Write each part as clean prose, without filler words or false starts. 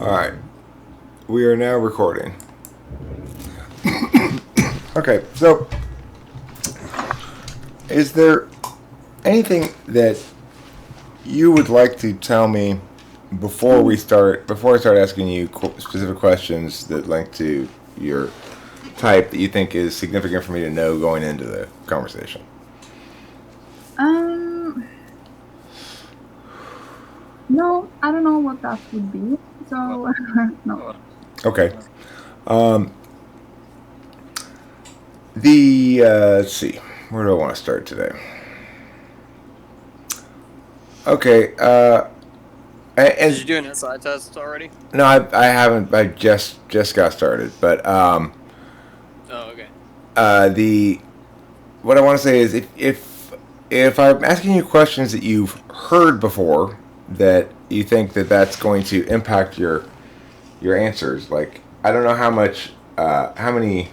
Alright, we are now recording. Okay, so is there anything that you would like to tell me before I start asking you specific questions that link to your type that you think is significant for me to know going into the conversation? No, I don't know what that would be. So, no. Okay. Let's see, where do I want to start today? Okay, Did you do an SI test already? no, I haven't. I just got started. But Oh, okay. What I want to say is if I'm asking you questions that you've heard before that you think that that's going to impact your answers, like I don't know how many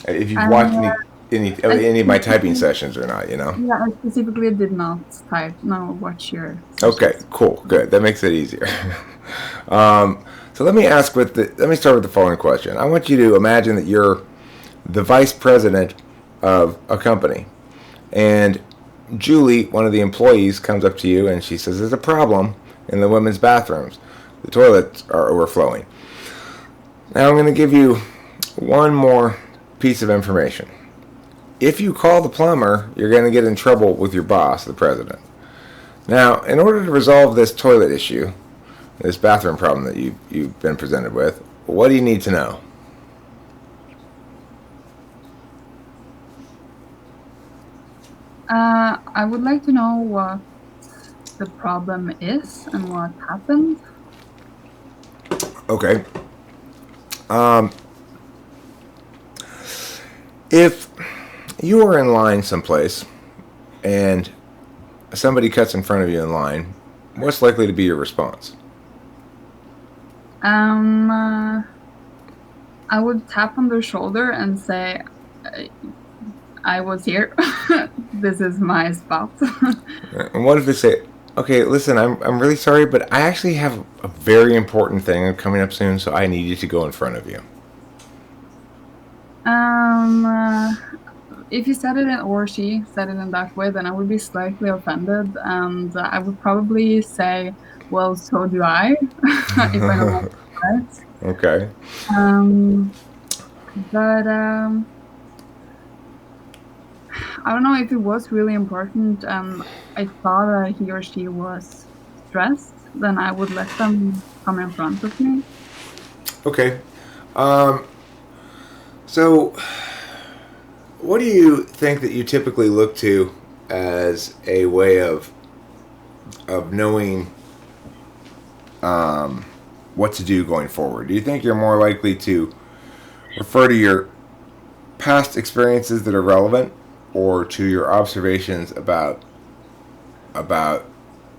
if you've watched I any of my typing specifically, sessions or not, you know. yeah, I specifically did not type. No, watch your Okay, sessions. cool, good. That makes it easier. So let me start with the following question. I want you to imagine that you're the vice president of a company, and Julie, one of the employees, comes up to you and she says, "There's a problem in the women's bathrooms. The toilets are overflowing." Now I'm going to give you one more piece of information. If you call the plumber, you're going to get in trouble with your boss, the president. Now, in order to resolve this toilet issue, this bathroom problem that you've been presented with, what do you need to know? I would like to know what the problem is and what happened. Okay. If you are in line someplace and somebody cuts in front of you in line, what's likely to be your response? I would tap on their shoulder and say, I was here. This is my spot. And what if they say, "Okay, listen, I'm really sorry, but I actually have a very important thing coming up soon, so I need you to go in front of you." If you said it or she said it in that way, then I would be slightly offended, and I would probably say, "Well, so do I," if I know that's right. Okay. But I don't know if it was really important. I thought that he or she was stressed, then I would let them come in front of me. Okay. So, what do you think that you typically look to as a way of knowing what to do going forward? Do you think you're more likely to refer to your past experiences that are relevant, or to your observations about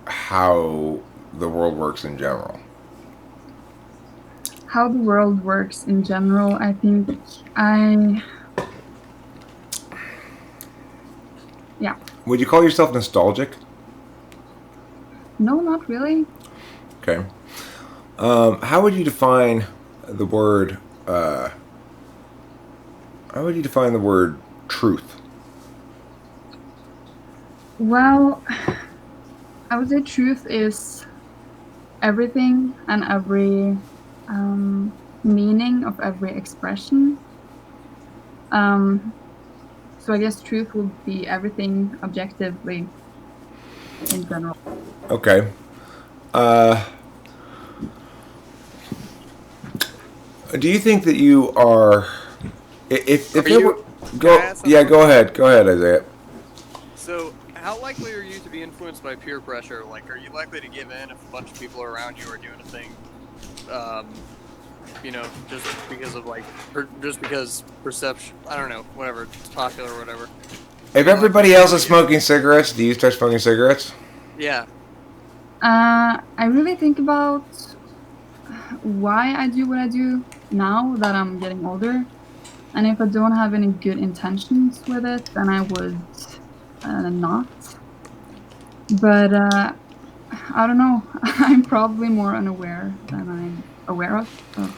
how the world works in general? How the world works in general, I think yeah. Would you call yourself nostalgic? No, not really. Okay. How would you define the word? How would you define the word truth? Well, I would say truth is everything and every meaning of every expression. So I guess truth would be everything objectively in general. Okay. Do you think that you are? If Are there were, you? Can I go ask something yeah, real quick? go ahead, Isaiah. So, how likely are you to be influenced by peer pressure? Like, are you likely to give in if a bunch of people around you are doing a thing? Just because of just because perception. I don't know. Whatever. It's popular or whatever. If Are you likely everybody to else like is give in? smoking cigarettes, do you start smoking cigarettes? Yeah. I really think about why I do what I do now that I'm getting older. And if I don't have any good intentions with it, then I would not. But I don't know. I'm probably more unaware than I'm aware of. So,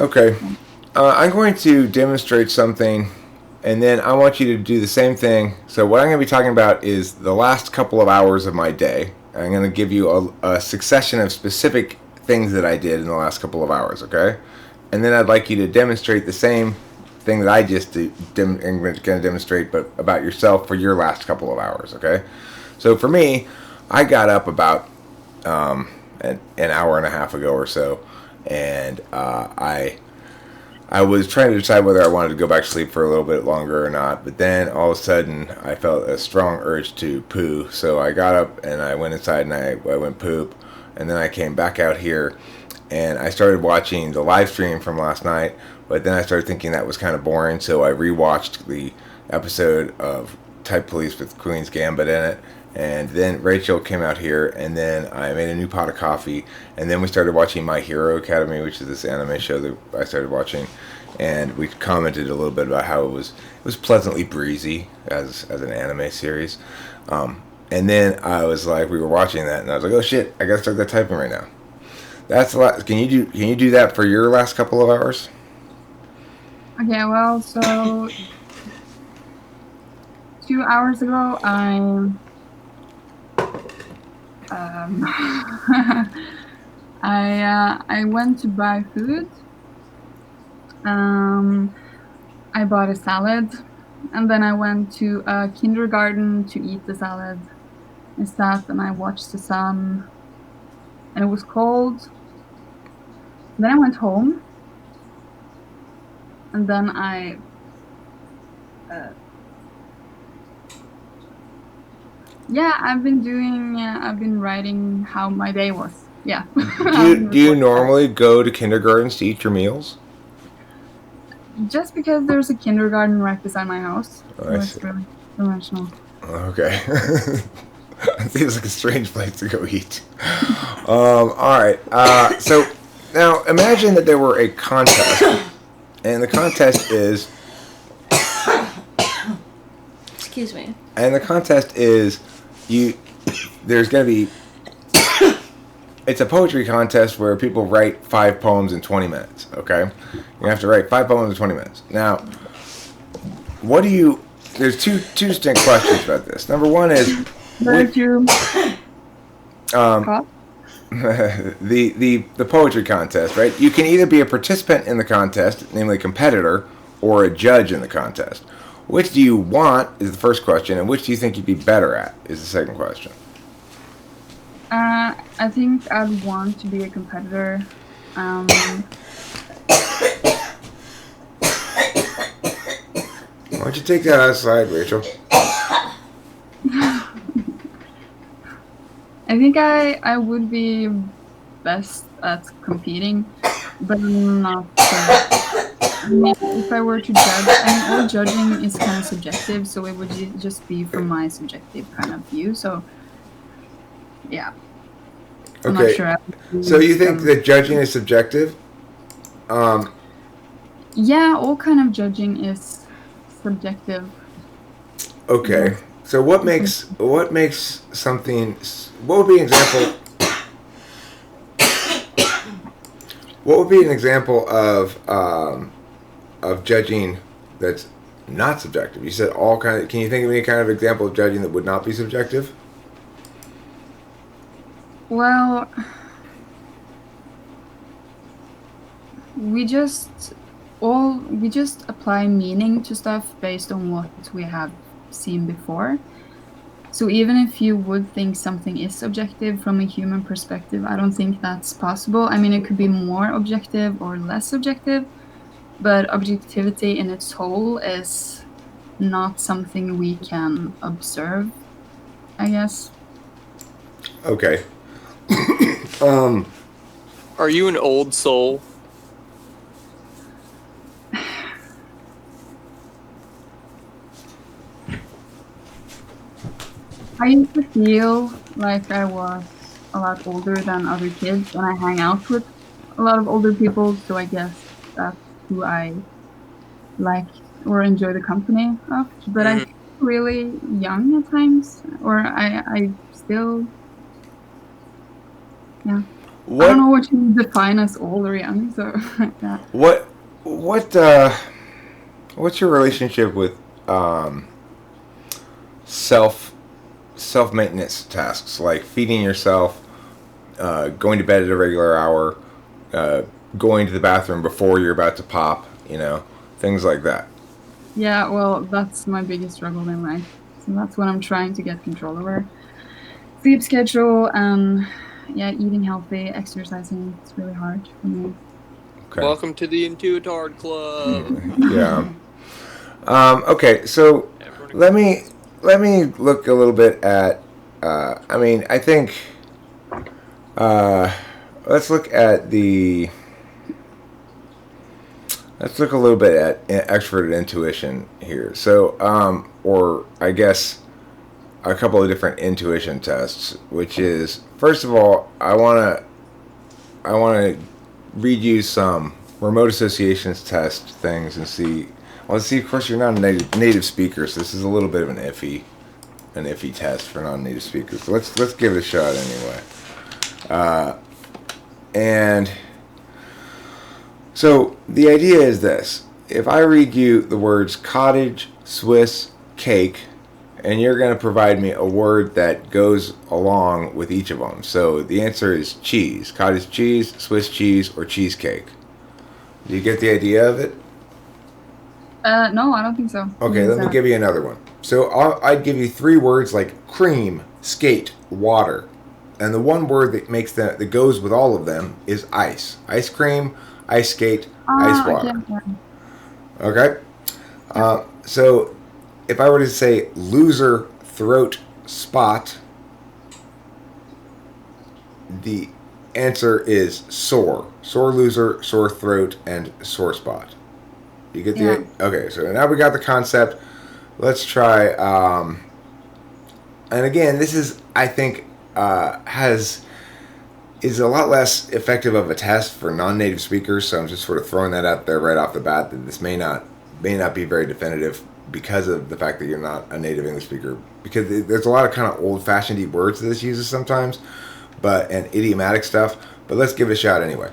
Okay. yeah. I'm going to demonstrate something, and then I want you to do the same thing. So, what I'm going to be talking about is the last couple of hours of my day. I'm going to give you a succession of specific things that I did in the last couple of hours, okay? And then I'd like you to demonstrate the same thing that I just did, I'm going to demonstrate, but about yourself for your last couple of hours, okay? So, for me, I got up about an hour and a half ago or so, and I was trying to decide whether I wanted to go back to sleep for a little bit longer or not, but then all of a sudden I felt a strong urge to poo. So I got up and I went inside and I went poop. And then I came back out here and I started watching the live stream from last night, but then I started thinking that was kind of boring. So I rewatched the episode of Type Police with Queen's Gambit in it. And then Rachel came out here, and then I made a new pot of coffee, and then we started watching My Hero Academy, which is this anime show that I started watching, and we commented a little bit about how it was pleasantly breezy as an anime series, and then I was like, we were watching that, and I was like, oh shit, I gotta start that typing right now. That's a lot. Can you do that for your last couple of hours? Okay, well, so 2 hours ago, I went to buy food. I bought a salad, and then I went to a kindergarten to eat the salad. I sat and I watched the sun, and it was cold. Then I went home, and then I've been writing how my day was. Yeah. Do you normally go to kindergartens to eat your meals? Just because there's a kindergarten right beside my house. Oh, I It's see. really conventional. Okay. Seems like a strange place to go eat. All right. So now imagine that there were a contest, and the contest is. Excuse me. And the contest is there's going to be. It's a poetry contest where people write 5 poems in 20 minutes. Okay, you have to write 5 poems in 20 minutes. Now, what do you? There's two distinct questions about this. Number one is. Did you? The poetry contest, right? You can either be a participant in the contest, namely a competitor, or a judge in the contest. Which do you want is the first question, and which do you think you'd be better at is the second question. I think I'd want to be a competitor. Why don't you take that outside, Rachel? I think I would be best at competing, but not. If I were to judge, all judging is kind of subjective, so it would just be from my subjective kind of view. So, yeah. I'm not sure. So you think that judging is subjective? Yeah, all kind of judging is subjective. Okay. Yeah. So what makes something? What would be an example? What would be an example of judging that's not subjective? You said all kind of. Can you think of any kind of example of judging that would not be subjective? Well, we just apply meaning to stuff based on what we have seen before. So even if you would think something is subjective from a human perspective, I don't think that's possible. I mean, it could be more objective or less subjective, but objectivity in its whole is not something we can observe, I guess. Okay. Are you an old soul? I used to feel like I was a lot older than other kids, and I hang out with a lot of older people, so I guess that's who I like or enjoy the company of. But I feel really young at times, or I still Yeah. I What don't know what you define as old or young, so yeah. what's your relationship with self maintenance tasks like feeding yourself, going to bed at a regular hour, going to the bathroom before you're about to pop, things like that. Yeah, well, that's my biggest struggle in life. So that's what I'm trying to get control over. Sleep schedule and eating healthy, exercising. It's really hard for me. Okay. Welcome to the Intuitard Club. Yeah. Okay, so Everyone let me look a little bit at. I think. Let's look at the. Let's look a little bit at extroverted intuition here. So, or I guess a couple of different intuition tests, which is first of all, I want to read you some remote associations test things and see. Well, see, of course, you're not a native speaker, so this is a little bit of an iffy test for non-native speakers. But let's give it a shot anyway. And so the idea is this: if I read you the words cottage, Swiss, cake, and you're going to provide me a word that goes along with each of them. So the answer is cheese, cottage cheese, Swiss cheese, or cheesecake. Do you get the idea of it? No, I don't think so. Okay, let me give you another one. So I'd give you three words like cream, skate, water, and the one word that goes with all of them is ice. Ice cream, ice skate, ice water. Okay. So if I were to say loser throat spot, the answer is sore. Sore loser, sore throat, and sore spot. You get the Okay, so now we got the concept. Let's try and again, this is I think is a lot less effective of a test for non-native speakers, so I'm just sort of throwing that out there right off the bat that this may not be very definitive because of the fact that you're not a native English speaker, because there's a lot of kind of old-fashioned words that this uses sometimes, and idiomatic stuff, but let's give it a shot anyway.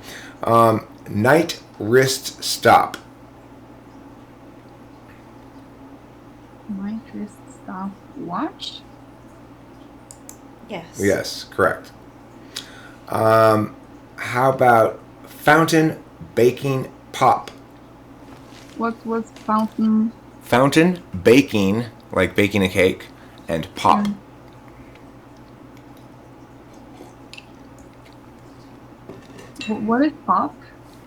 Night wrist stop. Night wrist stop watch? Yes. Yes, correct. How about fountain baking pop? What's fountain? Fountain baking, like baking a cake, and pop. What is pop?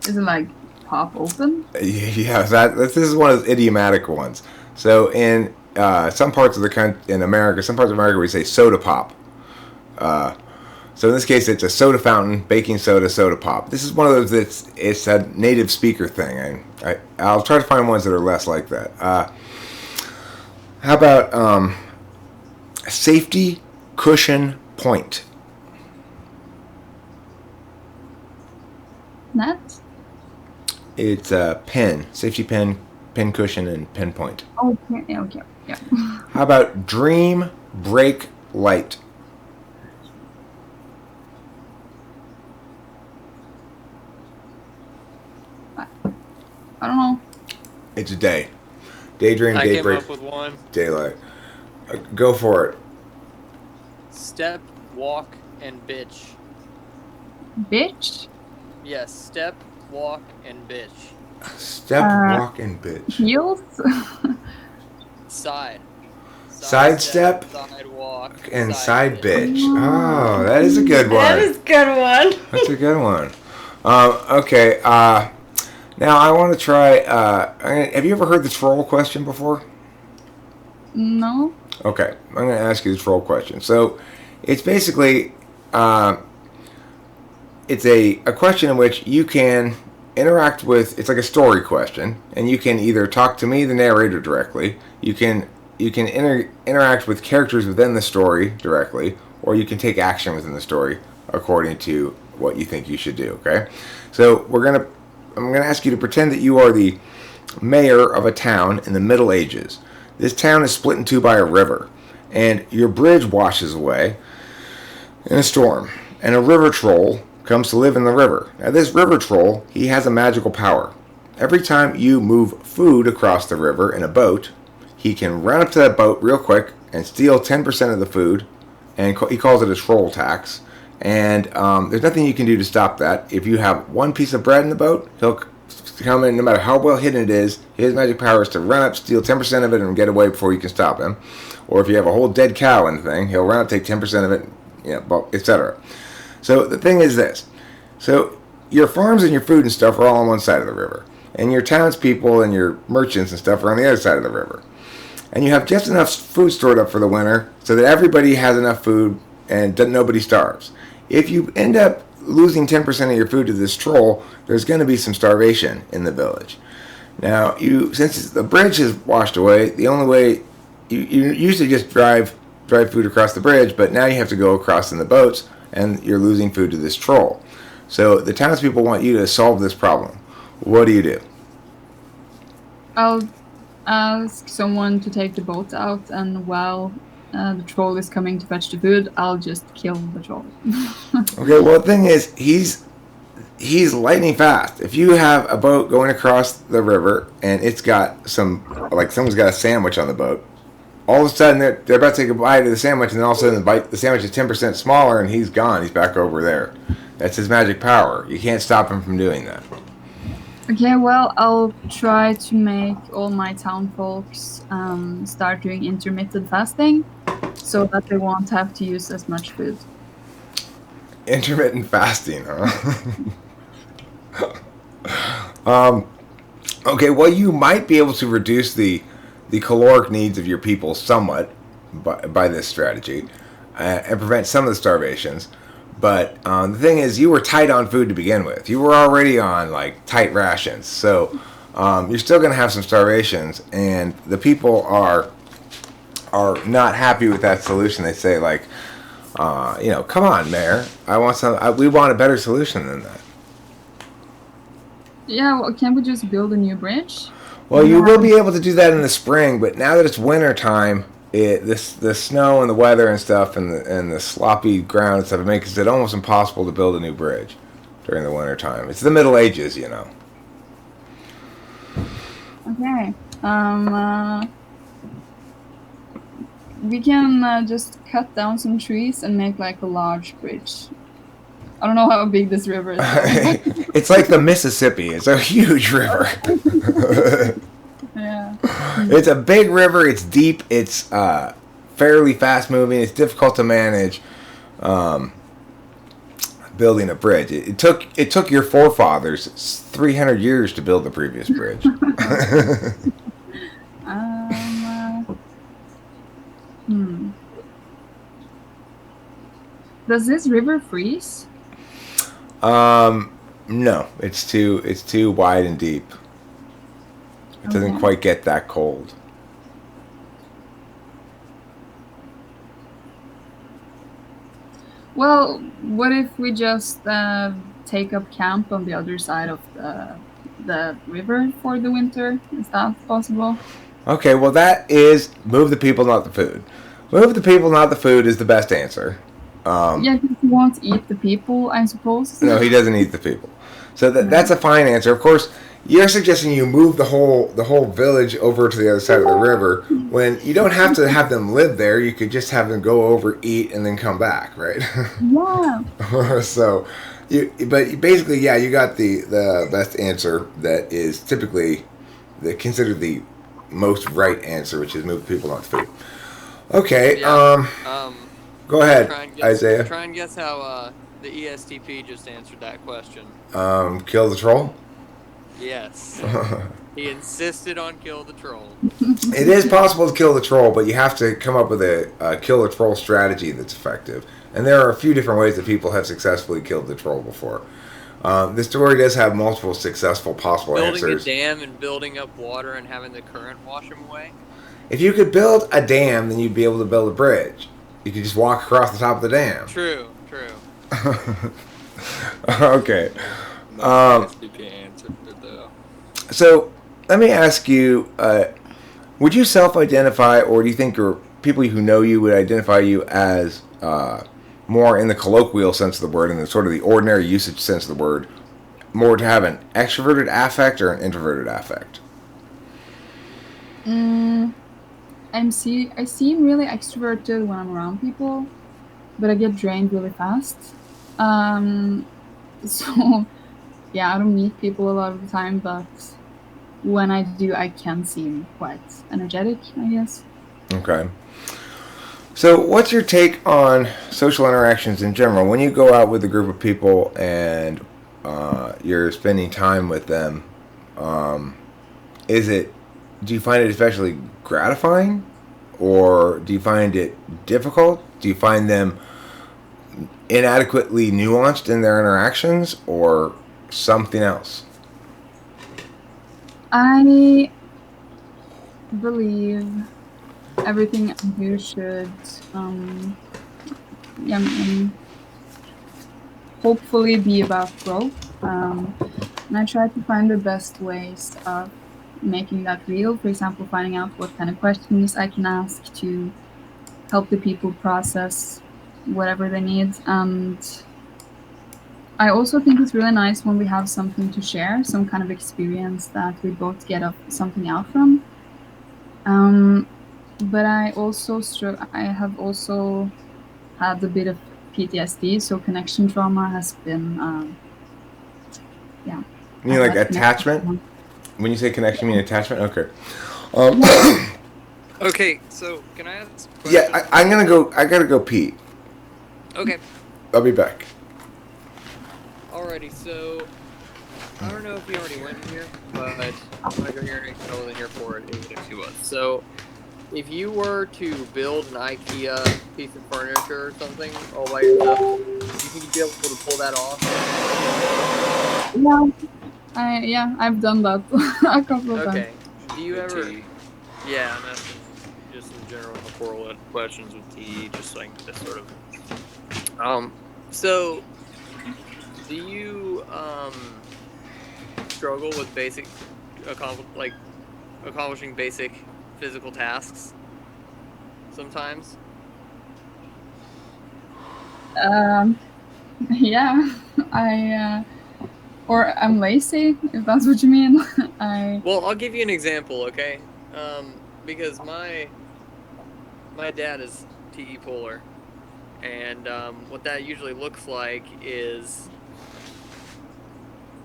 Is it like pop open? Yeah, this is one of those idiomatic ones. So in some parts of the country, in America, some parts of America, we say soda pop. So in this case, it's a soda fountain, baking soda, soda pop. This is one of those it's a native speaker thing. I'll try to find ones that are less like that. How about safety cushion point? Net? It's a pen, safety pen, pin cushion, and pin point. Okay. Yeah. How about dream brake light? I don't know. It's a day. Daydream, I day came break, up with one. daylight. Go for it. Step, walk, and bitch. Bitch? Yes, step, walk, and bitch. Step, walk, and bitch. Heels? Side. Side step, side walk, and side bitch. Oh, that is a good one. That is a good one. That's a good one. Okay. Now I want to try. Have you ever heard the troll question before? No. Okay, I'm going to ask you the troll question. So, it's basically it's a question in which you can interact with. It's like a story question, and you can either talk to me, the narrator, directly. You can interact with characters within the story directly, or you can take action within the story according to what you think you should do. Okay, so I'm gonna ask you to pretend that you are the mayor of a town in the Middle Ages. This town is split in two by a river, and your bridge washes away in a storm. and a river troll comes to live in the river. Now, this river troll, he has a magical power. Every time you move food across the river in a boat, he can run up to that boat real quick and steal 10% of the food, and he calls it a troll tax. And there's nothing you can do to stop that. If you have one piece of bread in the boat, he'll come in, no matter how well hidden it is. His magic power is to run up, steal 10% of it, and get away before you can stop him. Or if you have a whole dead cow in the thing, he'll run up, take 10% of it, etc. So the thing is this. So your farms and your food and stuff are all on one side of the river. And your townspeople and your merchants and stuff are on the other side of the river. And you have just enough food stored up for the winter so that everybody has enough food and nobody starves. If you end up losing 10% of your food to this troll, there's going to be some starvation in the village. Now, since the bridge is washed away, the only way you usually just drive food across the bridge, but now you have to go across in the boats, and you're losing food to this troll. So the townspeople want you to solve this problem. What do you do? I'll ask someone to take the boat out, and while the troll is coming to fetch the food, I'll just kill the troll. Okay, well, the thing is, he's lightning fast. If you have a boat going across the river and it's got someone's got a sandwich on the boat, all of a sudden they're about to take a bite of the sandwich, and then all of a sudden the sandwich is 10% smaller, and he's gone. He's back over there. That's his magic power. You can't stop him from doing that. Okay, well, I'll try to make all my town folks start doing intermittent fasting so that they won't have to use as much food. Intermittent fasting, huh? Okay, well, you might be able to reduce the caloric needs of your people somewhat by this strategy and prevent some of the starvations. But the thing is, you were tight on food to begin with. You were already on tight rations, so you're still going to have some starvations, and the people are not happy with that solution. They say come on, Mayor, we want a better solution than that. Yeah, well, can't we just build a new bridge? Well, you will be able to do that in the spring, but now that it's winter time, the snow and the weather and stuff and the sloppy ground and stuff, it makes it almost impossible to build a new bridge during the winter time. It's the Middle Ages, Okay. We can just cut down some trees and make a large bridge. I don't know how big this river is. It's like the Mississippi. It's a huge river. Yeah. It's a big river. It's deep. It's fairly fast moving. It's difficult to manage. Building a bridge. It took your forefathers 300 years to build the previous bridge. Does this river freeze? No. It's too wide and deep. It doesn't quite get that cold. Well, what if we just take up camp on the other side of the river for the winter? Is that possible? Okay, well, that is move the people, not the food. Move the people, not the food is the best answer. Yeah, because he won't eat the people, I suppose. No, he doesn't eat the people. So that's a fine answer. Of course, you're suggesting you move the whole village over to the other side of the river when you don't have to have them live there. You could just have them go over, eat, and then come back, right? Yeah. So, but basically, yeah, you got the best answer that is typically considered the most right answer, which is move the people, not food. Okay. Yeah. Go ahead, Isaiah. Try and guess how the ESTP just answered that question. Kill the troll? Yes. He insisted on kill the troll. It is possible to kill the troll, but you have to come up with a kill the troll strategy that's effective. And there are a few different ways that people have successfully killed the troll before. The story does have multiple successful possible answers. Building a dam and building up water and having the current wash him away? If you could build a dam, then you'd be able to build a bridge. You could just walk across the top of the dam. True. Okay. answered it though. So let me ask you: would you self-identify, or do you think your people who know you would identify you as more in the colloquial sense of the word, in the sort of the ordinary usage sense of the word, more to have an extroverted affect or an introverted affect? I seem really extroverted when I'm around people, but I get drained really fast. So yeah, I don't meet people a lot of the time, but when I do, I can seem quite energetic, I guess. Okay. So, what's your take on social interactions in general? When you go out with a group of people and you're spending time with them, do you find it especially gratifying, or do you find it difficult? Do you find them inadequately nuanced in their interactions, or something else? I believe everything I do should, hopefully be about growth. And I try to find the best ways of making that real. For example, finding out what kind of questions I can ask to help the people process whatever they need. And I also think it's really nice when we have something to share, some kind of experience that we both get something out from. But I have also had a bit of PTSD, so connection trauma has been, yeah. You mean like attachment? When you say connection, you mean attachment? Okay. Okay, so can I ask a question? Yeah, I'm gonna go. I gotta go pee. Okay. I'll be back. Alrighty, so I don't know if he already went in here, but I'm gonna go here and I wasn't here for it, even if he was. So, if you were to build an IKEA piece of furniture or something all by yourself, do you think you'd be able to pull that off? Yeah, I've done that a couple of times. Okay. Do you ever? Yeah, I'm asking just some general correlate questions with TE, just like this sort of. So, do you struggle with accomplishing basic physical tasks sometimes? Yeah, or I'm lazy, if that's what you mean. Well, I'll give you an example, okay? Because my dad is TE polar, and what that usually looks like is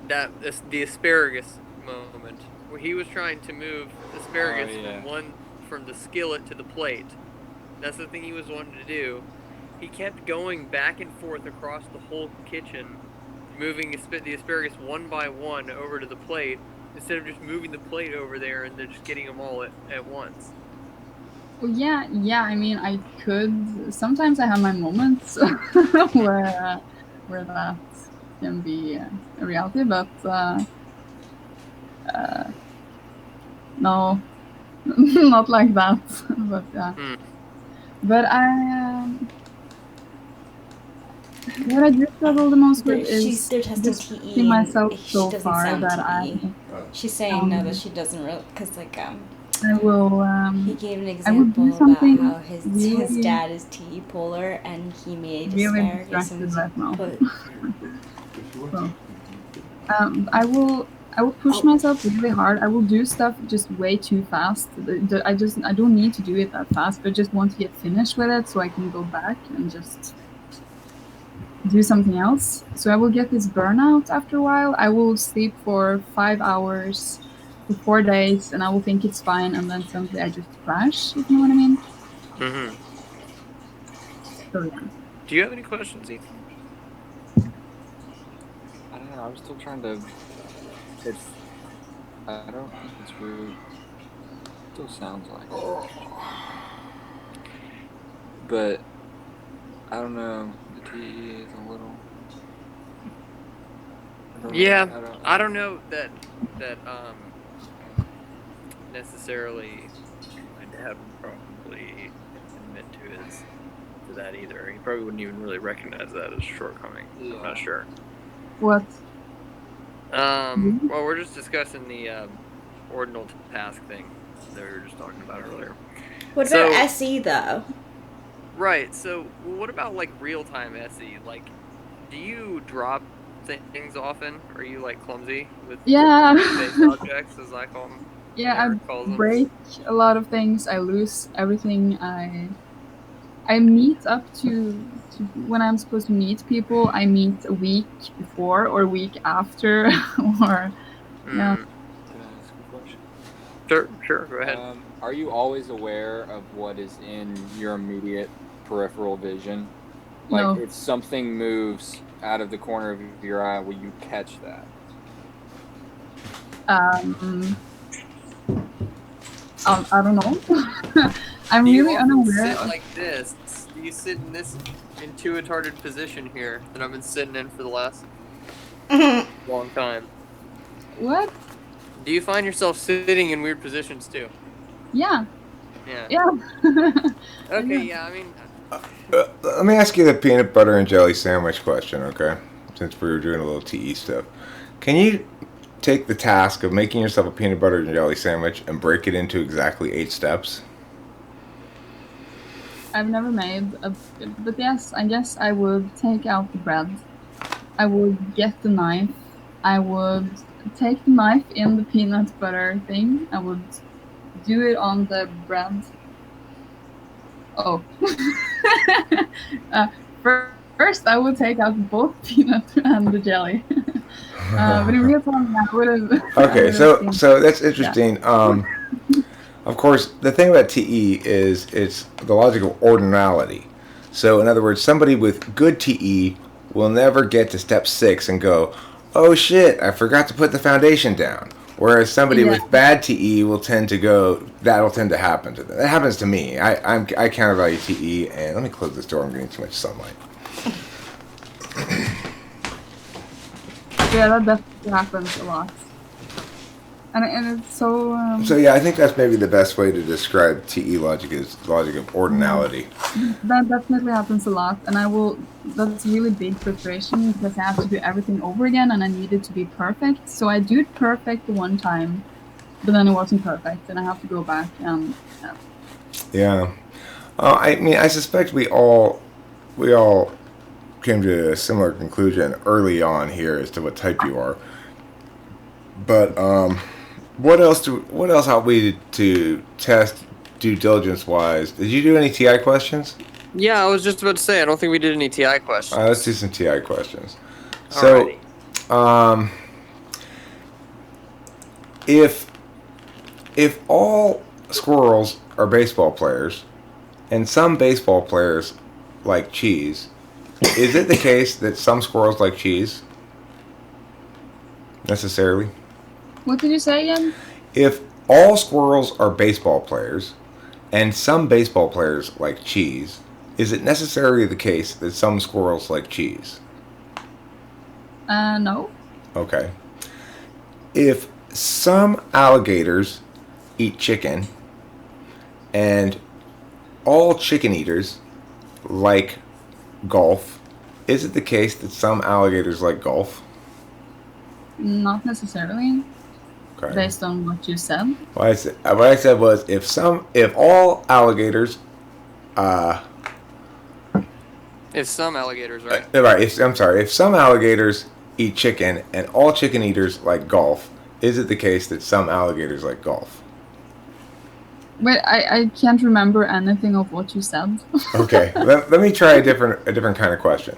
the asparagus moment, where he was trying to move asparagus from the skillet to the plate. That's the thing he was wanting to do. He kept going back and forth across the whole kitchen, moving the asparagus one by one over to the plate, instead of just moving the plate over there and then just getting them all at once. Well, yeah. I mean, I could. Sometimes I have my moments where that can be a reality, but no, not like that. But yeah. But what I do struggle the most with is they're testing just TE. pushing myself so she doesn't far sound that She's saying no, that she doesn't really, because I will. he gave an I example would do about something how his really, dad is TE polar, and he made really asparagus and distracted right now. put. So, I will push myself really hard. I will do stuff just way too fast. I don't need to do it that fast, but just want to get finished with it so I can go back and just do something else. So I will get this burnout after a while. I will sleep for 5 hours for 4 days, and I will think it's fine, and then suddenly I just crash. If you know what I mean. Mm-hmm. So yeah. Do you have any questions, Ethan? I don't know. I'm still trying to. I don't think it's weird. It still sounds like it. But I don't know. The TE is a little. I don't know that necessarily my dad would probably admit to that either. He probably wouldn't even really recognize that as a shortcoming. Yeah. I'm not sure. What? Well, we're just discussing the ordinal task thing that we were just talking about earlier. What about SE though? Right. So, what about like real-time SE? Like, do you drop things often? Are you like clumsy with Yeah. base objects, as I call them? Yeah, I Eric calls them. break a lot of things. I lose everything. I meet up to when I'm supposed to meet people. I meet a week before or a week after, or yeah. Mm. Can I ask a question? Sure. Go ahead. Are you always aware of what is in your immediate peripheral vision? Like, No. if something moves out of the corner of your eye, will you catch that? I don't know. I'm Do you really often unaware. sit like this? Do you sit in this intuited position here that I've been sitting in for the last long time? What? Do you find yourself sitting in weird positions too? Yeah. Yeah. Yeah. Okay. Yeah. I mean, Let me ask you the peanut butter and jelly sandwich question, okay? Since we were doing a little TE stuff. Can you take the task of making yourself a peanut butter and jelly sandwich and break it into exactly 8 steps? I've never made a, but yes, I guess I would take out the bread. I would get the knife. I would take the knife in the peanut butter thing. I would do it on the bread. Oh. First, I would take out both peanut and the jelly. But in real time, I would have. Okay, so that's interesting. Of course, the thing about TE is it's the logic of ordinality. So, in other words, somebody with good TE will never get to step 6 and go, "Oh shit, I forgot to put the foundation down." Whereas somebody with bad TE will tend to go. That'll tend to happen to them. That happens to me. I countervalue TE, and let me close this door. I'm getting too much sunlight. Yeah, that definitely happens a lot. And it's so. So yeah, I think that's maybe the best way to describe TE logic is logic of ordinality. That definitely happens a lot, and that's really big frustration because I have to do everything over again, and I need it to be perfect. So I do it perfect the one time, but then it wasn't perfect, and I have to go back and. Yeah. I mean, I suspect we all came to a similar conclusion early on here as to what type you are. But what else are we to test due diligence wise? Did you do any TI questions? yeah, I was just about to say I don't think we did any TI questions. All right, let's do some TI questions. So, if all squirrels are baseball players, and some baseball players like cheese, is it the case that some squirrels like cheese? Necessarily? What did you say again? If all squirrels are baseball players, and some baseball players like cheese, is it necessarily the case that some squirrels like cheese? No. Okay. If some alligators eat chicken, and all chicken eaters like golf, is it the case that some alligators like golf? Not necessarily. Okay. Based on what you said. What I said was if all alligators, if some alligators, right? If some alligators eat chicken and all chicken eaters like golf, is it the case that some alligators like golf? Wait, I can't remember anything of what you said. Okay, let me try a different kind of question.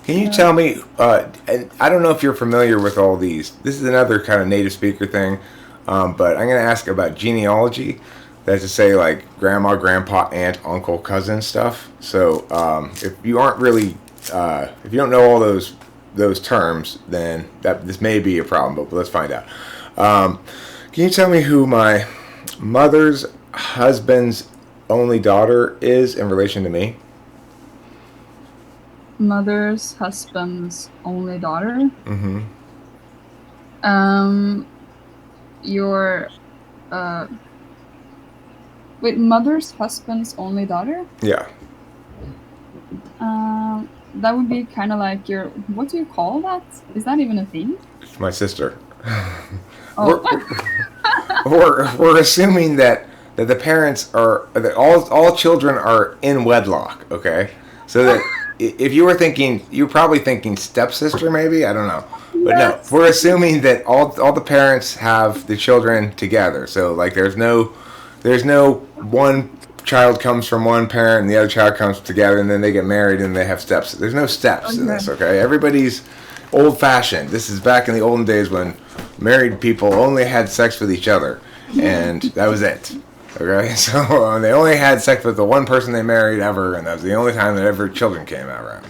Can you tell me, and I don't know if you're familiar with all these. This is another kind of native speaker thing, but I'm going to ask about genealogy. That's to say, like grandma, grandpa, aunt, uncle, cousin stuff. So if you aren't really, if you don't know all those terms, then this may be a problem, but let's find out. Can you tell me who my mother's husband's only daughter is in relation to me? Mother's husband's only daughter. Mm-hmm. Your wait, mother's husband's only daughter? Yeah. That would be kind of like your. What do you call that? Is that even a thing? It's my sister. Oh. We're assuming that that the parents are that all children are in wedlock. Okay, so that if you were thinking, you're probably thinking stepsister, maybe, I don't know, but Yes. no, we're assuming that all the parents have the children together. So like, there's no one child comes from one parent and the other child comes together and then they get married and they have steps. There's no steps in this. Okay, everybody's old fashioned. This is back in the olden days when married people only had sex with each other, and that was it. Okay, so they only had sex with the one person they married ever, and that was the only time that ever children came around.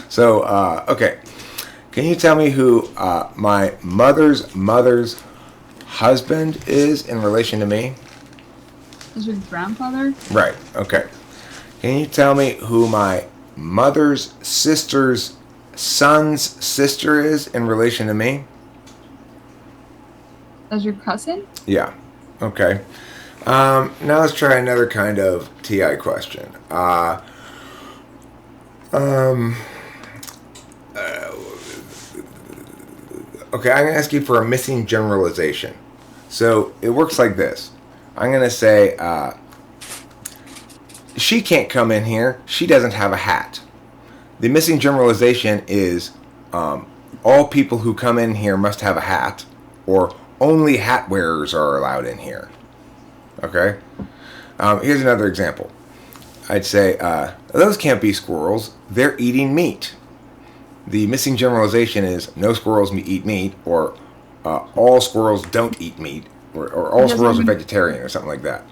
So, okay, can you tell me who my mother's husband is in relation to me? Is your grandfather? Right, okay. Can you tell me who my mother's sister's son's sister is in relation to me? Is your cousin? Yeah, okay. Now let's try another kind of TI question. Okay, I'm going to ask you for a missing generalization. So it works like this. I'm going to say, she can't come in here. She doesn't have a hat. The missing generalization is all people who come in here must have a hat, or only hat wearers are allowed in here. Okay? Here's another example. I'd say, those can't be squirrels. They're eating meat. The missing generalization is no squirrels eat meat, or all squirrels don't eat meat, or all squirrels are vegetarian, or something like that.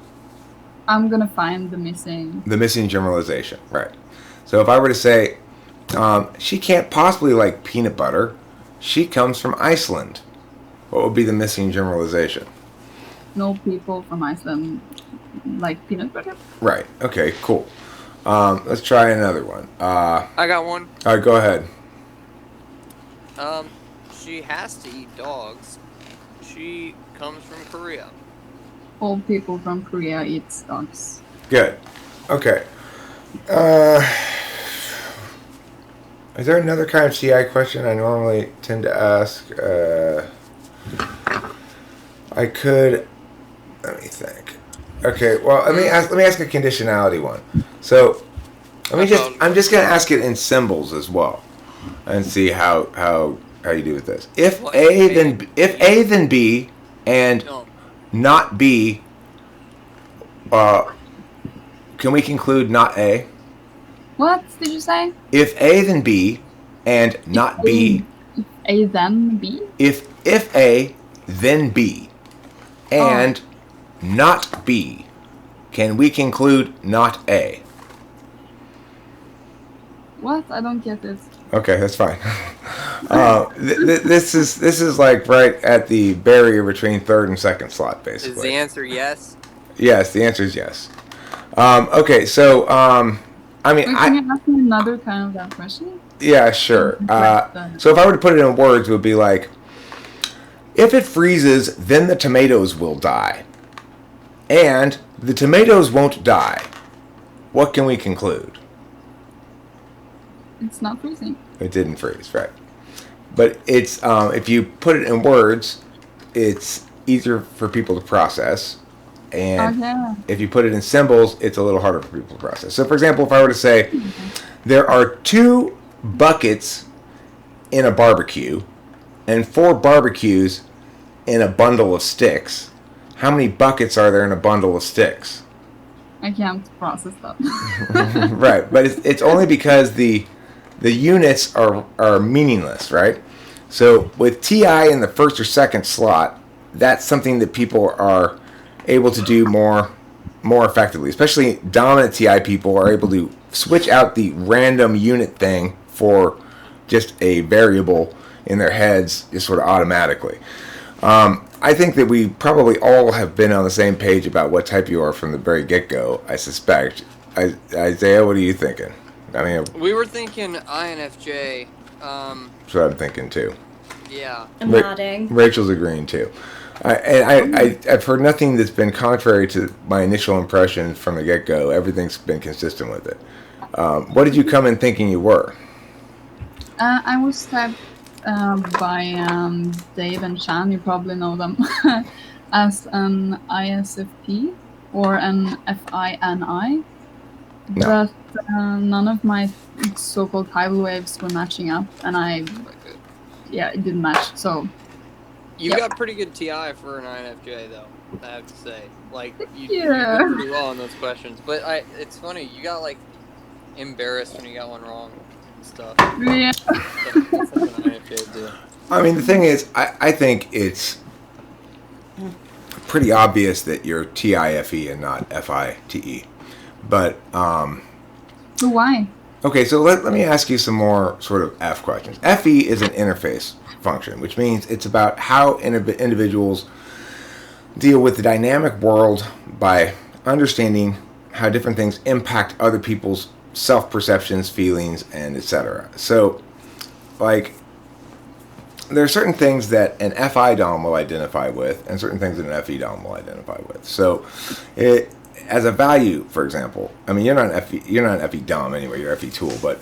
I'm gonna find the missing generalization, right? So if I were to say, she can't possibly like peanut butter. She comes from Iceland. What would be the missing generalization? No people from Iceland like peanut butter. Right. Okay. Cool. Let's try another one. I got one. All right. Go ahead. She has to eat dogs. She comes from Korea. All people from Korea eat dogs. Good. Okay. Is there another kind of CI question I normally tend to ask? I could. Let me think. Okay. Well, let me ask a conditionality one. So, I'm just gonna ask it in symbols as well, and see how you do with this. If A then B and not B, can we conclude not A? What did you say? If A then B and not B. A then B? If A then B and not B, can we conclude not A? What? I don't get this. Okay, that's fine. This is like right at the barrier between third and second slot, basically. Is the answer yes? Yes, the answer is yes. Okay, so I mean, Can you ask me another kind of that question? Yeah, sure. So if I were to put it in words, it would be like, if it freezes, then the tomatoes will die. And the tomatoes won't die. What can we conclude? It's not freezing. It didn't freeze, right? But it's if you put it in words, it's easier for people to process. And if you put it in symbols, it's a little harder for people to process. So, for example, if I were to say, there are 2 buckets in a barbecue and 4 barbecues in a bundle of sticks, how many buckets are there in a bundle of sticks? I can't process that. Right, but it's only because the units are meaningless, right? So with TI in the first or second slot, that's something that people are able to do more effectively. Especially dominant TI people are able to switch out the random unit thing for just a variable in their heads just sort of automatically. I think that we probably all have been on the same page about what type you are from the very get-go, I suspect. Isaiah, what are you thinking? I mean, we were thinking INFJ. That's what I'm thinking too. Yeah. I'm nodding. Rachel's agreeing too. I've heard nothing that's been contrary to my initial impression from the get-go. Everything's been consistent with it. What did you come in thinking you were? I was typed by Dave and Chan, you probably know them, as an ISFP. or an FINI, No. but none of my so-called tidal waves were matching up, and it didn't match. So You Yep. got pretty good TI for an INFJ, though. I have to say, like you Yeah. did pretty well on those questions. But it's funny, you got like embarrassed when you got one wrong and stuff. yeah, That's something INFJs do. I mean, the thing is, I think it's pretty obvious that you're TIFE and not FITE. But, so why? okay, so let me ask you some more sort of F questions. FE is an interface function, which means it's about how individuals deal with the dynamic world by understanding how different things impact other people's self-perceptions, feelings, and etc. So, like, there are certain things that an FI DOM will identify with, and certain things that an FE DOM will identify with. So, as a value, for example, I mean, you're not an FE DOM anyway. You're FE tool, but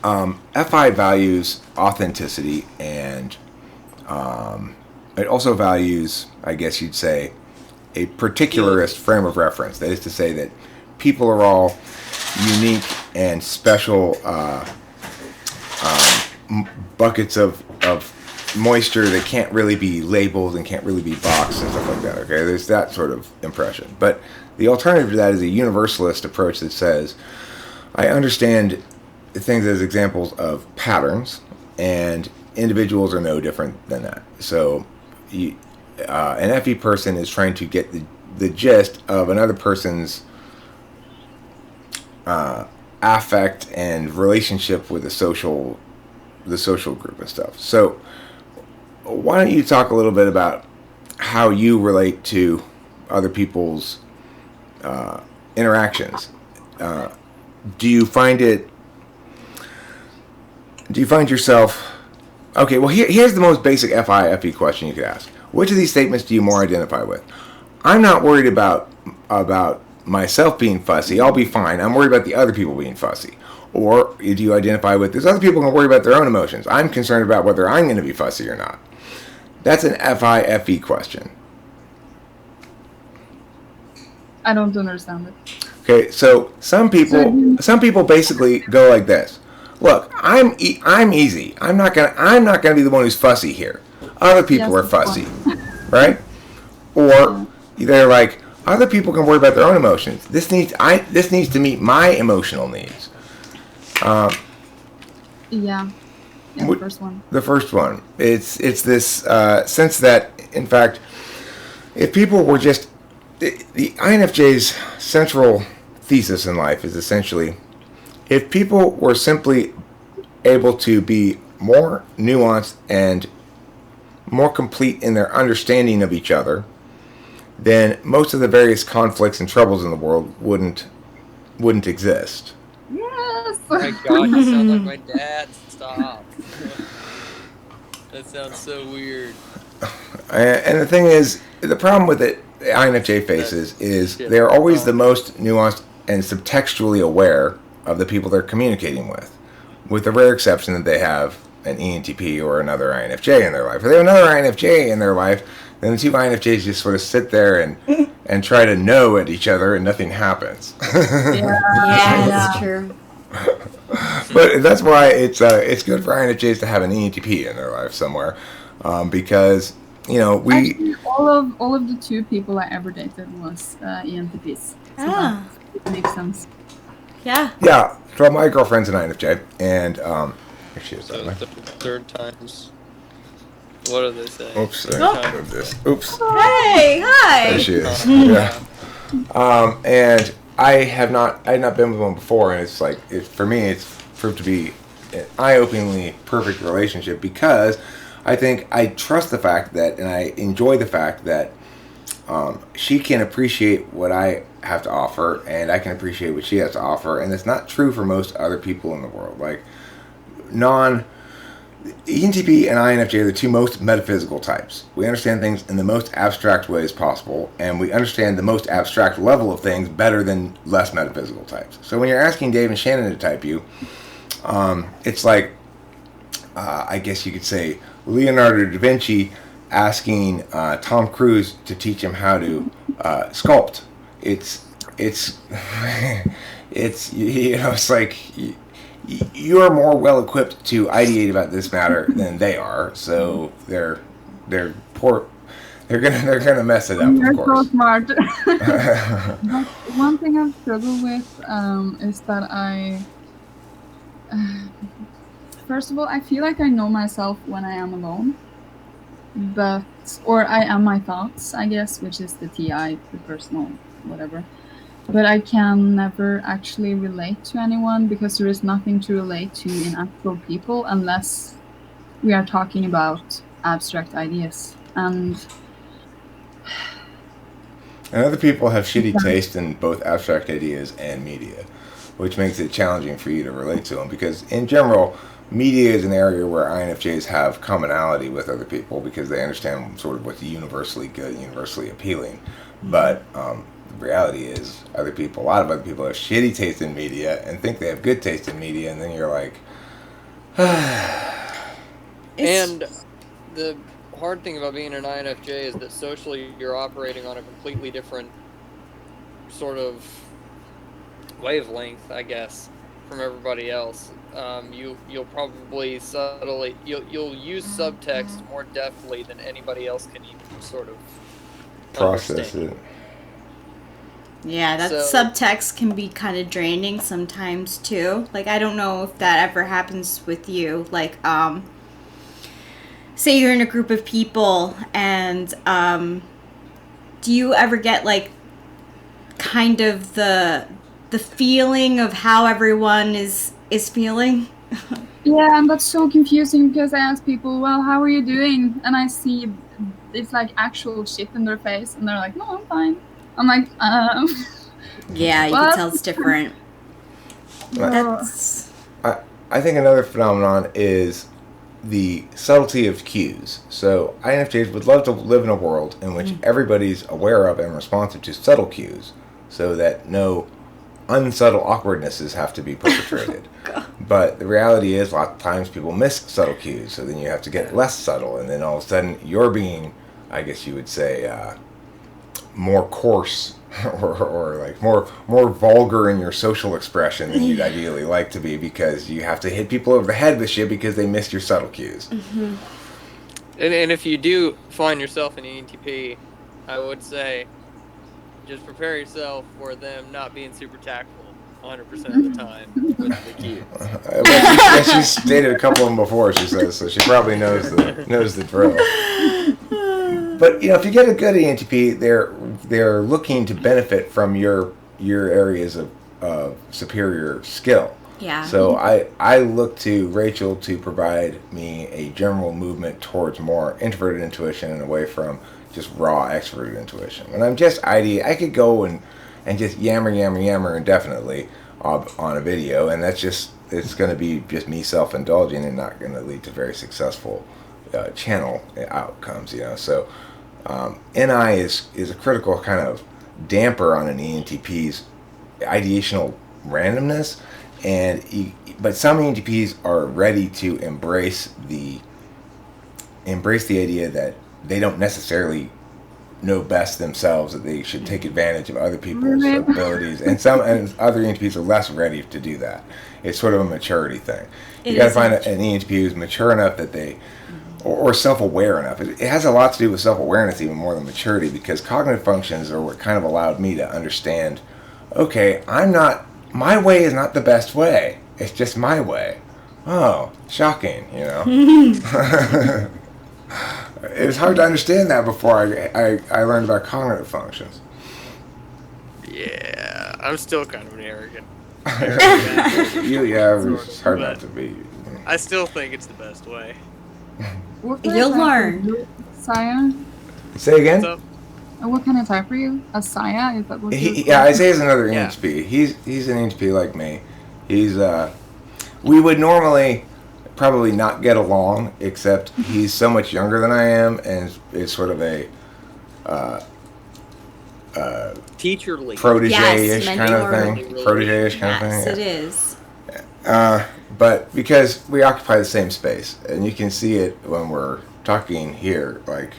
FI values authenticity, and it also values, I guess you'd say, a particularist frame of reference. That is to say that people are all unique and special buckets of moisture that can't really be labeled and can't really be boxed and stuff like that. Okay, there's that sort of impression. But the alternative to that is a universalist approach that says, I understand things as examples of patterns, and individuals are no different than that. So an FE person is trying to get the gist of another person's affect and relationship with the social group and stuff. So why don't you talk a little bit about how you relate to other people's interactions? Do you find yourself... Okay, well, here's the most basic FE question you could ask. Which of these statements do you more identify with? I'm not worried about myself being fussy. I'll be fine. I'm worried about the other people being fussy. Or do you identify with, there's other people going to worry about their own emotions. I'm concerned about whether I'm going to be fussy or not. That's an FE question. I don't understand it. Okay, so some people basically go like this. Look, I'm easy. I'm not gonna be the one who's fussy here. Other people are fussy, right? Or they're like, other people can worry about their own emotions. This needs to meet my emotional needs. The first one. The first one. It's this sense that, in fact, if people were just... The INFJ's central thesis in life is essentially, if people were simply able to be more nuanced and more complete in their understanding of each other, then most of the various conflicts and troubles in the world wouldn't Yes. exist. Oh my God, you sound like my dad. Stop. That sounds so weird. And the thing is, the problem with it, the INFJ faces, is they're always the most nuanced and subtextually aware of the people they're communicating with the rare exception that they have an ENTP or another INFJ in their life. If they have another INFJ in their life, then the two INFJs just sort of sit there and try to know at each other, and nothing happens. Yeah, that's true. But that's why it's good for INFJs to have an ENTP in their life somewhere, because Actually, all of the two people I ever dated was ENTPs. So that makes sense. Yeah. Yeah. So my girlfriend's an INFJ, and here she is. So third times. What do they say? Oops. Oops. Hey, hi. There she is. Yeah. And I had not been with one before, and it's like, for me, it's proved to be an eye-openingly perfect relationship, because I think I trust the fact that, and I enjoy the fact that she can appreciate what I have to offer, and I can appreciate what she has to offer, and it's not true for most other people in the world. Like, ENTP and INFJ are the two most metaphysical types. We understand things in the most abstract ways possible, and we understand the most abstract level of things better than less metaphysical types. So when you're asking Dave and Shannon to type you, it's like, I guess you could say, Leonardo da Vinci asking Tom Cruise to teach him how to sculpt. It's it's like you're more well equipped to ideate about this matter than they are. So they're poor. They're gonna mess it up. You're Of so course. smart. But one thing I've struggled with is that first of all, I feel like I know myself when I am alone, or I am my thoughts, I guess, which is the TI, the personal, whatever. But I can never actually relate to anyone because there is nothing to relate to in actual people unless we are talking about abstract ideas. And other people have shitty taste in both abstract ideas and media, which makes it challenging for you to relate to them because, in general, media is an area where INFJs have commonality with other people because they understand sort of what's universally good, universally appealing. But the reality is, a lot of other people have shitty taste in media and think they have good taste in media, and then you're like, And the hard thing about being an INFJ is that socially you're operating on a completely different sort of wavelength, I guess, from everybody else. You'll probably subtly you'll use subtext more deftly than anybody else can even sort of process understand. it. Yeah, that subtext can be kind of draining sometimes too. Like, I don't know if that ever happens with you. Like, say you're in a group of people and do you ever get like kind of the feeling of how everyone is feeling? yeah, and that's so confusing because I ask people, well, how are you doing? And I see it's like actual shit in their face and they're like, no, I'm fine. I'm like, Yeah, you can tell it's different. That's... I think another phenomenon is the subtlety of cues. So INFJs would love to live in a world in which everybody's aware of and responsive to subtle cues so that no unsubtle awkwardnesses have to be perpetrated. But the reality is a lot of times people miss subtle cues, so then you have to get less subtle, and then all of a sudden you're being, I guess you would say, more coarse or like more vulgar in your social expression than you'd ideally like to be because you have to hit people over the head with shit because they missed your subtle cues. Mm-hmm. And if you do find yourself in ENTP, I would say just prepare yourself for them not being super tactful 100% of the time with the cues. Well, she's stated a couple of them before, she says, so she probably knows the drill. But if you get a good ENTP, they're looking to benefit from your areas of superior skill. Yeah. So I look to Rachel to provide me a general movement towards more introverted intuition and away from just raw extroverted intuition. When I'm just I could go and just yammer indefinitely on a video, and it's going to be just me self-indulging and not going to lead to very successful channel outcomes. So NI is a critical kind of damper on an ENTP's ideational randomness, but some ENTPs are ready to embrace the idea that they don't necessarily know best themselves, that they should take advantage of other people's abilities, and other ENTPs are less ready to do that. It's sort of a maturity thing. You got to find an ENTP who's mature enough that they, or self-aware enough. It has a lot to do with self-awareness even more than maturity, because cognitive functions are what kind of allowed me to understand, okay, my way is not the best way. It's just my way. Oh, shocking, It was hard to understand that before I learned about cognitive functions. Yeah, I'm still kind of an arrogant. It's hard not to be. I still think it's the best way. You'll learn. Sire? Say again? What kind of type are you? A Sire? Is that what Isaiah's another ENTP. He's an ENTP like me. We would normally probably not get along, except he's so much younger than I am, and it's sort of a teacherly, protege-ish kind of thing. Protege-ish kind of thing. Yes, it is. But because we occupy the same space, and you can see it when we're talking here, like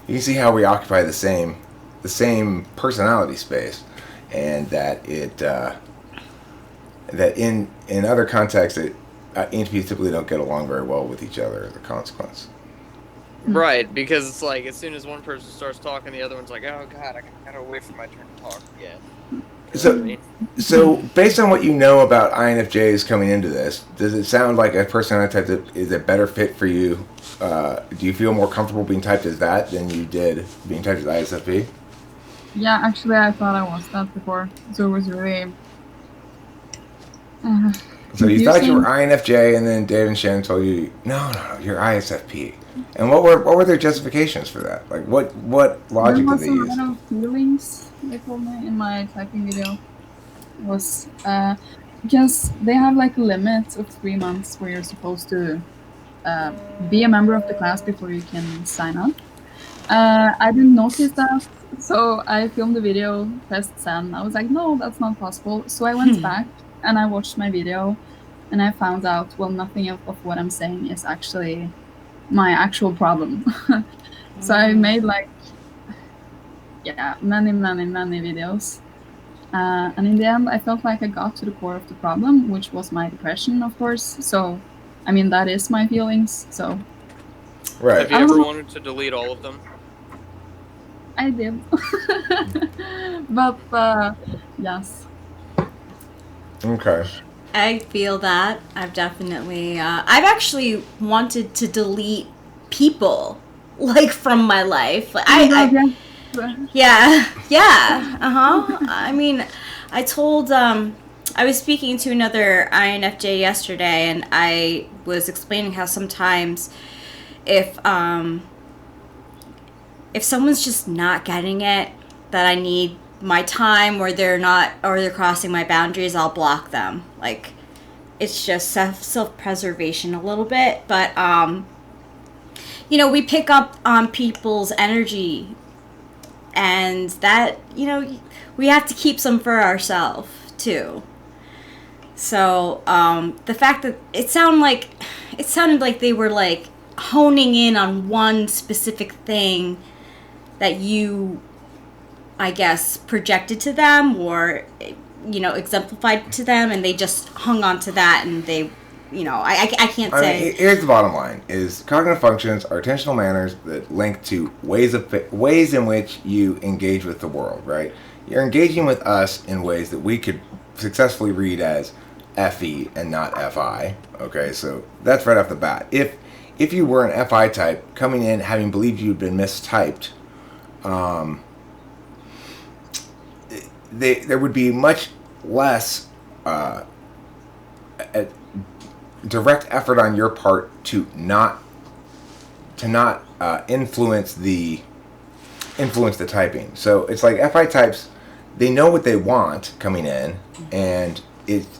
you can see how we occupy the same the same personality space, and that it that in other contexts, ENTPs typically don't get along very well with each other as a consequence. Right, because it's like as soon as one person starts talking, the other one's like, "Oh God, I gotta wait for my turn to talk again." So based on what you know about INFJs coming into this, does it sound like a personality type that is a better fit for you? Do you feel more comfortable being typed as that than you did being typed as ISFP? Yeah, actually, I thought I was that before, so it was really. So you thought you were INFJ, and then Dave and Shannon told you, no, you're ISFP. And what were their justifications for that? Like, what logic did they use? There was a lot of feelings, they told me in my typing video. It was because they have like a limit of 3 months where you're supposed to be a member of the class before you can sign up. I didn't notice that, so I filmed the video, pressed send. I was like, no, that's not possible. So I went back and I watched my video, and I found out, well, nothing of what I'm saying is actually my actual problem. So I made like, many videos. And in the end, I felt like I got to the core of the problem, which was my depression, of course. So, I mean, that is my feelings, so. Right. Have you ever wanted to delete all of them? I did. But, yes. Okay. I feel that. I've definitely, I've actually wanted to delete people, like, from my life. Like, yeah, I mean, I told, I was speaking to another INFJ yesterday, and I was explaining how sometimes if someone's just not getting it, that I need my time, or they're crossing my boundaries, I'll block them. Like, it's just self-preservation a little bit, but, you know, we pick up on people's energy, and that, you know, we have to keep some for ourselves too. So the fact that it sounded like they were like honing in on one specific thing that you, I guess, projected to them, or, you know, exemplified to them, and they just hung on to that, and they, you know, I can't say. I mean, here's the bottom line: is cognitive functions are attentional manners that link to ways in which you engage with the world. Right? You're engaging with us in ways that we could successfully read as FE and not FI. Okay, so that's right off the bat. If you were an FI type coming in having believed you'd been mistyped, there would be much less a direct effort on your part to not influence the typing. So it's like FI types, they know what they want coming in, and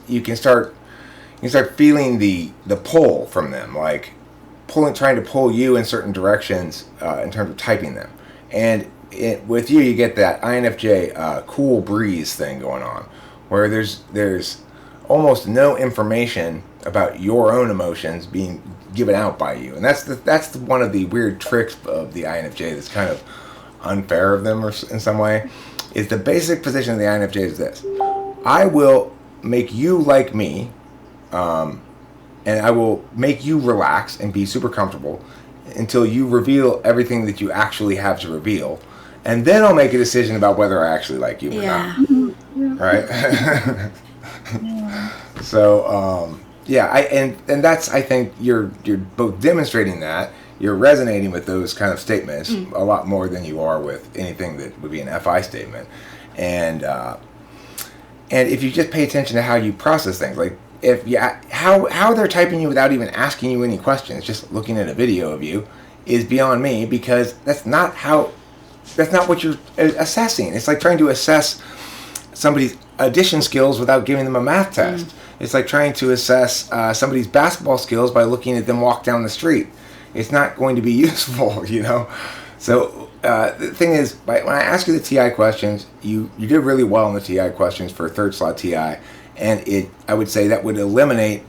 you can start feeling the pull from them, like trying to pull you in certain directions in terms of typing them. And with you get that INFJ cool breeze thing going on, where there's almost no information about your own emotions being given out by you, and that's one of the weird tricks of the INFJ that's kind of unfair of them, or in some way, is the basic position of the INFJ is this: I will make you like me, and I will make you relax and be super comfortable until you reveal everything that you actually have to reveal, and then I'll make a decision about whether I actually like you or not. Right? So, and that's, I think you're both demonstrating that you're resonating with those kind of statements a lot more than you are with anything that would be an FI statement, and if you just pay attention to how you process things, like how they're typing you without even asking you any questions, just looking at a video of you, is beyond me, because that's not what you're assessing. It's like trying to assess somebody's addition skills without giving them a math test. It's like trying to assess somebody's basketball skills by looking at them walk down the street. It's not going to be useful, you know. So the thing is, when I ask you the TI questions, you did really well in the TI questions for third slot TI, and I would say that would eliminate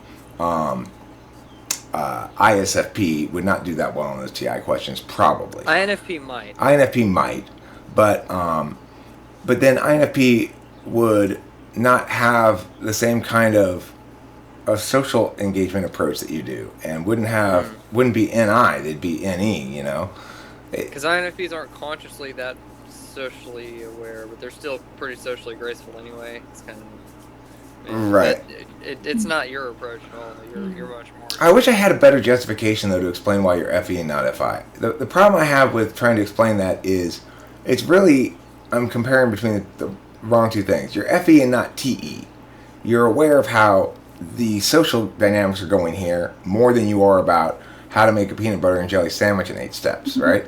ISFP would not do that well on those TI questions, probably. INFP might. INFP might, but then INFP would not have the same kind of a social engagement approach that you do, and wouldn't be NI, they'd be NE, you know. Because INFPs aren't consciously that socially aware, but they're still pretty socially graceful anyway. It's kind of right. It's not your approach at all. You're much more. I wish I had a better justification though to explain why you're FE and not FI. The problem I have with trying to explain that is it's really I'm comparing between the wrong two things. You're FE and not TE. You're aware of how the social dynamics are going here more than you are about how to make a peanut butter and jelly sandwich in 8 steps, right?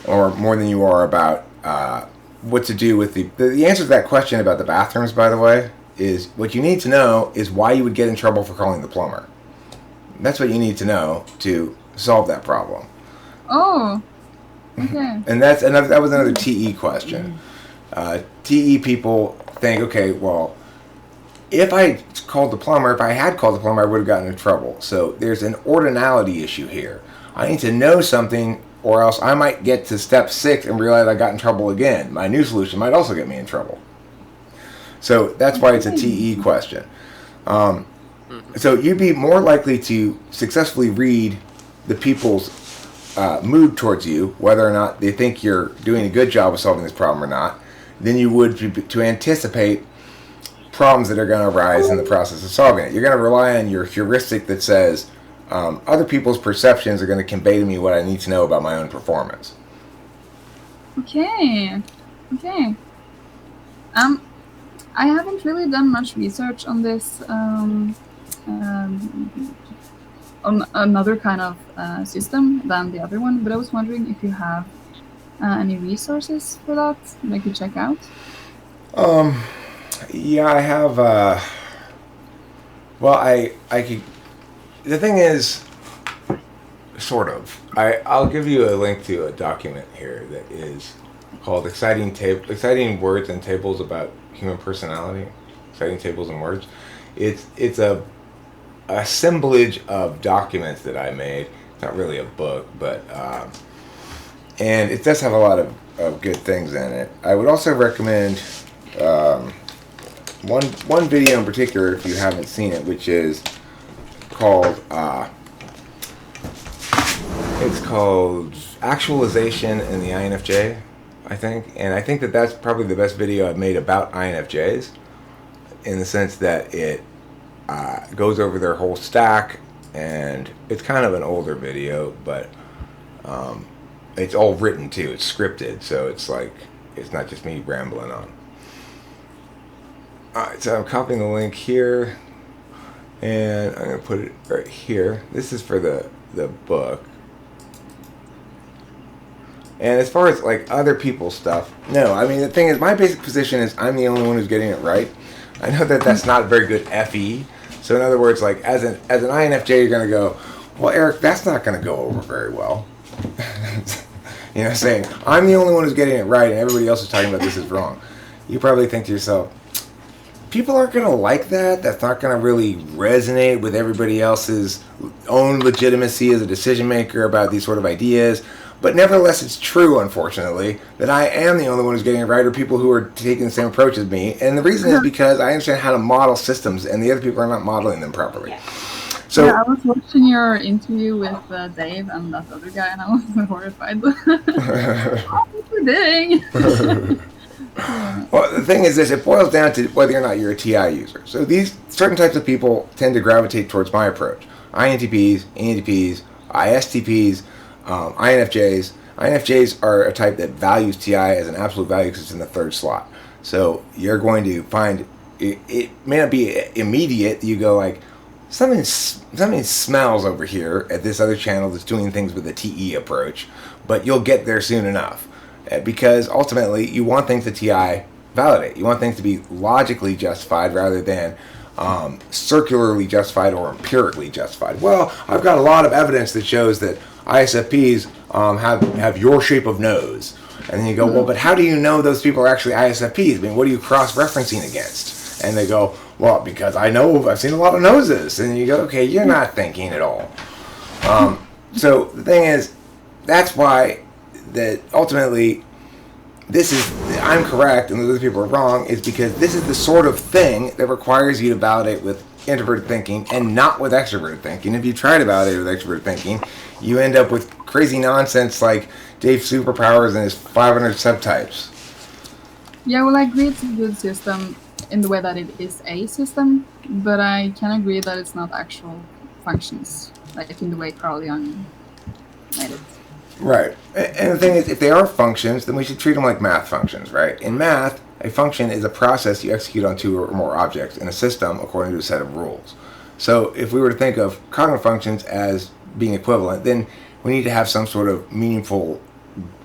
Or more than you are about what to do with the answer to that question about the bathrooms, by the way, is what you need to know is why you would get in trouble for calling the plumber. That's what you need to know to solve that problem. Oh, okay. And that was another TE question. TE people think, okay, well, if I had called the plumber, I would have gotten in trouble. So there's an ordinality issue here. I need to know something, or else I might get to step 6 and realize I got in trouble again. My new solution might also get me in trouble. So that's why it's a TE question. So you'd be more likely to successfully read the people's mood towards you, whether or not they think you're doing a good job of solving this problem or not, than you would to anticipate problems that are going to arise in the process of solving it. You're going to rely on your heuristic that says other people's perceptions are going to convey to me what I need to know about my own performance. Okay. I haven't really done much research on this, on another kind of system than the other one, but I was wondering if you have any resources for that I could check out. Yeah, I have. Well, I could. The thing is, sort of. I'll give you a link to a document here that is called "Exciting Words and Tables About Human Personality." Exciting tables and words. It's a assemblage of documents that I made. It's not really a book, but and it does have a lot of good things in it. I would also recommend. One video in particular, if you haven't seen it, which is called it's called Actualization in the INFJ, I think, and I think that's probably the best video I've made about INFJs, in the sense that it goes over their whole stack, and it's kind of an older video, but it's all written too. It's scripted, so it's like it's not just me rambling on. Alright, so I'm copying the link here, and I'm going to put it right here. This is for the book. And as far as like other people's stuff, no. I mean, the thing is, my basic position is I'm the only one who's getting it right. I know that that's not very good FE. So in other words, like as an INFJ, you're going to go, well, Eric, that's not going to go over very well. You know, saying I'm the only one who's getting it right, and everybody else is talking about this is wrong. You probably think to yourself, people aren't going to like that. That's not going to really resonate with everybody else's own legitimacy as a decision maker about these sort of ideas. But nevertheless, it's true, unfortunately, that I am the only one who's getting it right, or people who are taking the same approach as me. And the reason is because I understand how to model systems, and the other people are not modeling them properly. So yeah, I was watching your interview with Dave and that other guy, and I was horrified. What are you doing? Well, the thing is this, it boils down to whether or not you're a TI user. So these certain types of people tend to gravitate towards my approach. INTPs, ENTPs, ISTPs, INFJs. INFJs are a type that values TI as an absolute value because it's in the 3rd slot. So you're going to find, it may not be immediate, you go like, something smells over here at this other channel that's doing things with a TE approach, but you'll get there soon enough. Because ultimately, you want things to TI validate. You want things to be logically justified rather than circularly justified or empirically justified. Well, I've got a lot of evidence that shows that ISFPs have your shape of nose. And then you go, well, but how do you know those people are actually ISFPs? I mean, what are you cross-referencing against? And they go, well, because I've seen a lot of noses. And you go, okay, you're not thinking at all. So the thing is, that's why that ultimately I'm correct and the other people are wrong, is because this is the sort of thing that requires you to validate with introverted thinking and not with extroverted thinking. If you try to validate with extroverted thinking, you end up with crazy nonsense like Dave's superpowers and his 500 subtypes. Yeah, well, I agree it's a good system in the way that it is a system, but I can agree that it's not actual functions, like in the way Carl Jung made it. Right. And the thing is, if they are functions, then we should treat them like math functions, right? In math, a function is a process you execute on two or more objects in a system according to a set of rules. So if we were to think of cognitive functions as being equivalent, then we need to have some sort of meaningful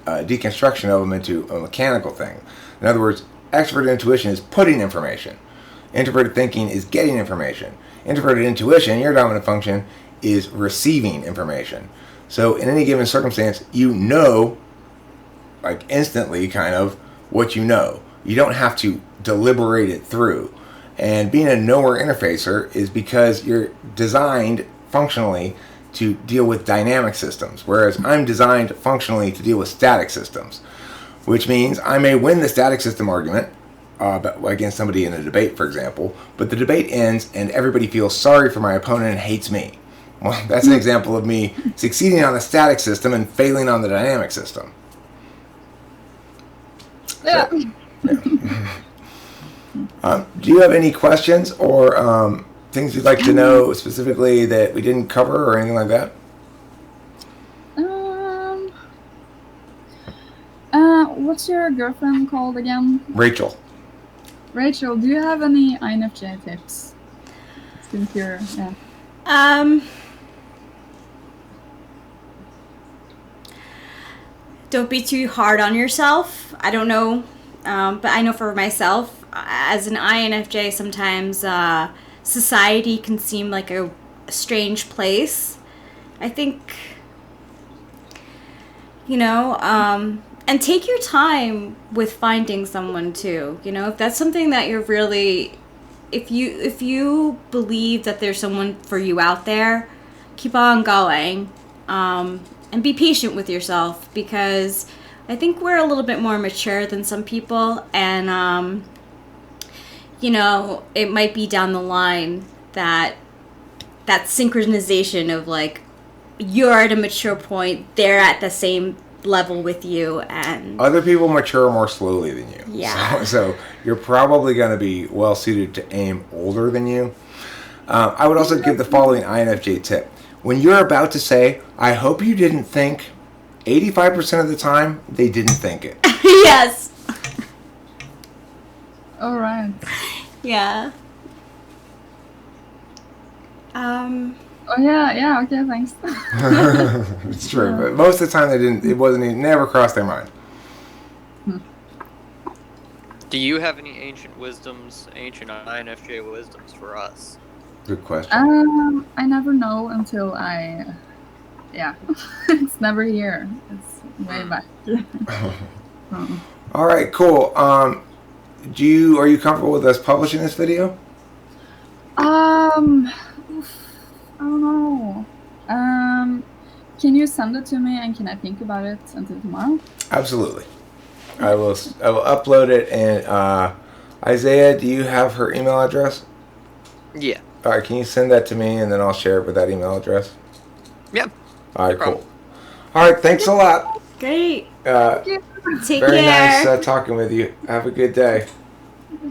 deconstruction of them into a mechanical thing. In other words, extroverted intuition is putting information. Introverted thinking is getting information. Introverted intuition, your dominant function, is receiving information. So in any given circumstance, you know, like instantly, kind of, what you know. You don't have to deliberate it through. And being a knower interfacer is because you're designed functionally to deal with dynamic systems, whereas I'm designed functionally to deal with static systems, which means I may win the static system argument against somebody in a debate, for example, but the debate ends and everybody feels sorry for my opponent and hates me. Well, that's an example of me succeeding on the static system and failing on the dynamic system. Yeah. So, yeah. Do you have any questions or things you'd like to know specifically that we didn't cover or anything like that? What's your girlfriend called again? Rachel. Rachel, do you have any INFJ tips? Since you're, yeah. Don't be too hard on yourself. I don't know, but I know for myself, as an INFJ, sometimes society can seem like a strange place. I think, and take your time with finding someone too. If that's something that you're really, if you believe that there's someone for you out there, keep on going. And be patient with yourself, because I think we're a little bit more mature than some people, and it might be down the line that synchronization of like you're at a mature point, they're at the same level with you, and other people mature more slowly than you. Yeah. So you're probably going to be well suited to aim older than you. I would also give the following INFJ tip. When you're about to say, I hope you didn't think, 85% of the time, they didn't think it. Yes. All right. Yeah. Oh yeah. Okay, thanks. It's true, but most of the time they didn't. It never crossed their mind. Do you have any ancient INFJ wisdoms for us? Good question. I never know until it's never here. It's way back. All right, cool. Are you comfortable with us publishing this video? I don't know. Can you send it to me and can I think about it until tomorrow? Absolutely. I will upload it, and Isaiah, do you have her email address? Yeah. All right, can you send that to me, and then I'll share it with that email address? Yep. All right, cool. All right, thanks a lot. Great. Thank you. Take Very care. nice talking with you. Have a good day.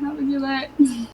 Have a good day.